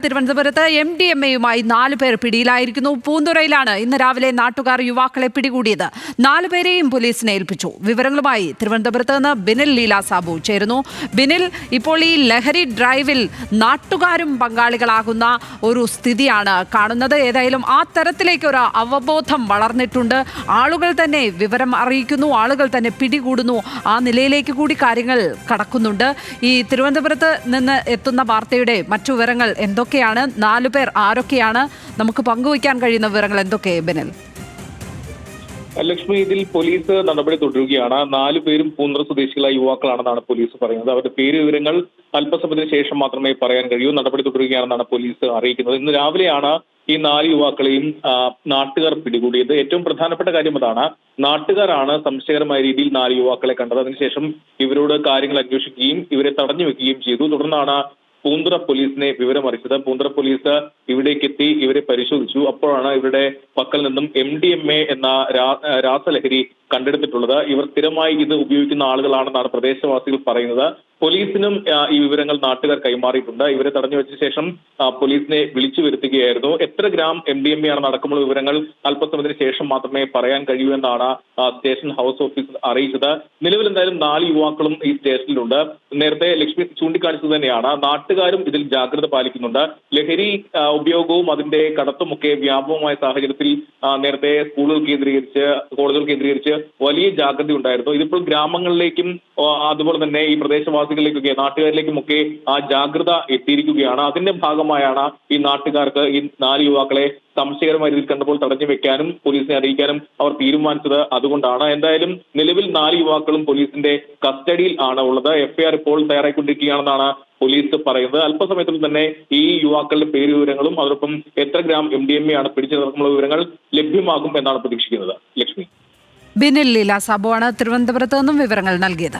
തിരുവനന്തപുരത്ത് MDMA-യുമായി 4 പേർ പിടിയിലായിരിക്കുന്നു. പൂന്തുറയിലാണ് ഇന്ന് രാവിലെ നാട്ടുകാർ യുവാക്കളെ പിടികൂടിയത്. 4 പേരെയും പോലീസിനെ ഏൽപ്പിച്ചു. വിവരങ്ങളുമായി തിരുവനന്തപുരത്ത് നിന്ന് ബിനിൽ ലീല സാബു ചേരുന്നു. ബിനിൽ, ഇപ്പോൾ ഈ ലഹരി ഡ്രൈവിൽ നാട്ടുകാരും പങ്കാളികളാകുന്ന ഒരു സ്ഥിതിയാണ് കാണുന്നത്. ഏതായാലും ആ തരത്തിലേക്ക് ഒരു അവബോധം വളർന്നിട്ടുണ്ട്. ആളുകൾ തന്നെ വിവരം അറിയിക്കുന്നു, ആളുകൾ തന്നെ പിടികൂടുന്നു. ആ നിലയിലേക്ക് കൂടി കാര്യങ്ങൾ കടക്കുന്നുണ്ട്. ഈ തിരുവനന്തപുരത്ത് നിന്ന് എത്തുന്ന വാർത്തയുടെ മറ്റു വിവരങ്ങൾ എന്തൊക്കെയാണ്? 4 പേർ ആരൊക്കെയാണ്? നമുക്ക് പങ്കുവയ്ക്കാൻ കഴിയുന്ന വിവരങ്ങൾ എന്തൊക്കെ ബിനിൽ? ലക്ഷ്മി, ഇതിൽ പോലീസ് നടപടി തുടരുകയാണ്. 4 പേരും പൂന്തുറ സ്വദേശികളായ യുവാക്കളാണെന്നാണ് പോലീസ് പറയുന്നത്. അവരുടെ പേര് വിവരങ്ങൾ അല്പസമയത്തിന് ശേഷം മാത്രമേ പറയാൻ കഴിയൂ. നടപടി തുടരുകയാണെന്നാണ് പോലീസ് അറിയിക്കുന്നത്. ഇന്ന് രാവിലെയാണ് ഈ 4 യുവാക്കളെയും നാട്ടുകാർ പിടികൂടിയത്. ഏറ്റവും പ്രധാനപ്പെട്ട കാര്യം അതാണ്. നാട്ടുകാരാണ് സംശയകരമായ രീതിയിൽ 4 യുവാക്കളെ കണ്ടത്. അതിനുശേഷം ഇവരോട് കാര്യങ്ങൾ അന്വേഷിക്കുകയും ഇവരെ തടഞ്ഞു വെക്കുകയും ചെയ്തു. തുടർന്നാണ് പൂന്തുറ പോലീസിനെ വിവരം അറിയിച്ചത്. പൂന്തുറ പോലീസ് ഇവിടേക്ക് എത്തി ഇവരെ പരിശോധിച്ചു. അപ്പോഴാണ് ഇവരുടെ പക്കൽ നിന്നും MDMA എന്ന രാസലഹരി കണ്ടെടുത്തിട്ടുള്ളത്. ഇവർ സ്ഥിരമായി ഇത് ഉപയോഗിക്കുന്ന ആളുകളാണെന്നാണ് പ്രദേശവാസികൾ പറയുന്നത്. പോലീസിനും ഈ വിവരങ്ങൾ നാട്ടുകാർ കൈമാറിയിട്ടുണ്ട്. ഇവരെ തടഞ്ഞു വെച്ച ശേഷം പോലീസിനെ വിളിച്ചു വരുത്തുകയായിരുന്നു. എത്ര ഗ്രാം MDMA ആണെന്ന് അടക്കമുള്ള വിവരങ്ങൾ അല്പസമയത്തിന് ശേഷം മാത്രമേ പറയാൻ കഴിയൂ എന്നാണ് സ്റ്റേഷൻ ഹൗസ് ഓഫീസർ അറിയിച്ചത്. നിലവിൽ എന്തായാലും 4 യുവാക്കളും ഈ സ്റ്റേഷനിലുണ്ട്. നേരത്തെ ലക്ഷ്മി ചൂണ്ടിക്കാണിച്ചത് തന്നെയാണ്. നാട്ടുകാരും ഇതിൽ ജാഗ്രത പാലിക്കുന്നുണ്ട്. ലഹരി ഉപയോഗവും അതിന്റെ കടത്തുമൊക്കെ വ്യാപകമായ സാഹചര്യത്തിൽ നേരത്തെ സ്കൂളുകൾ കേന്ദ്രീകരിച്ച്, കോളേജുകൾ കേന്ദ്രീകരിച്ച് വലിയ ജാഗ്രത ഉണ്ടായിരുന്നു. ഇതിപ്പോൾ ഗ്രാമങ്ങളിലേക്കും അതുപോലെ തന്നെ ഈ പ്രദേശവാസികളിലേക്കൊക്കെ, നാട്ടുകാരിലേക്കുമൊക്കെ ആ ജാഗ്രത എത്തിയിരിക്കുകയാണ്. അതിന്റെ ഭാഗമായാണ് ഈ നാട്ടുകാർക്ക് ഈ 4 യുവാക്കളെ സംശയകരമായ രീതിയിൽ കണ്ടപ്പോൾ തടഞ്ഞു വെക്കാനും പോലീസിനെ അറിയിക്കാനും അവർ തീരുമാനിച്ചത്. അതുകൊണ്ടാണ്. എന്തായാലും നിലവിൽ 4 യുവാക്കളും പോലീസിന്റെ കസ്റ്റഡിയിൽ ആണ് ഉള്ളത്. FIR ഇപ്പോൾ തയ്യാറായിക്കൊണ്ടിരിക്കുകയാണെന്നാണ് പോലീസ് പറയുന്നത്. അല്പസമയത്തിൽ തന്നെ ഈ യുവാക്കളുടെ പേര് വിവരങ്ങളും അതോടൊപ്പം എത്ര ഗ്രാം MDMA ആണ് പിടിച്ചെടുക്കുന്ന വിവരങ്ങൾ ലഭ്യമാകും എന്നാണ് പ്രതീക്ഷിക്കുന്നത്. ലക്ഷ്മി. ബിനിൽ ലീല സാബു ആണ് തിരുവനന്തപുരത്ത് നിന്നും വിവരങ്ങൾ നൽകിയത്.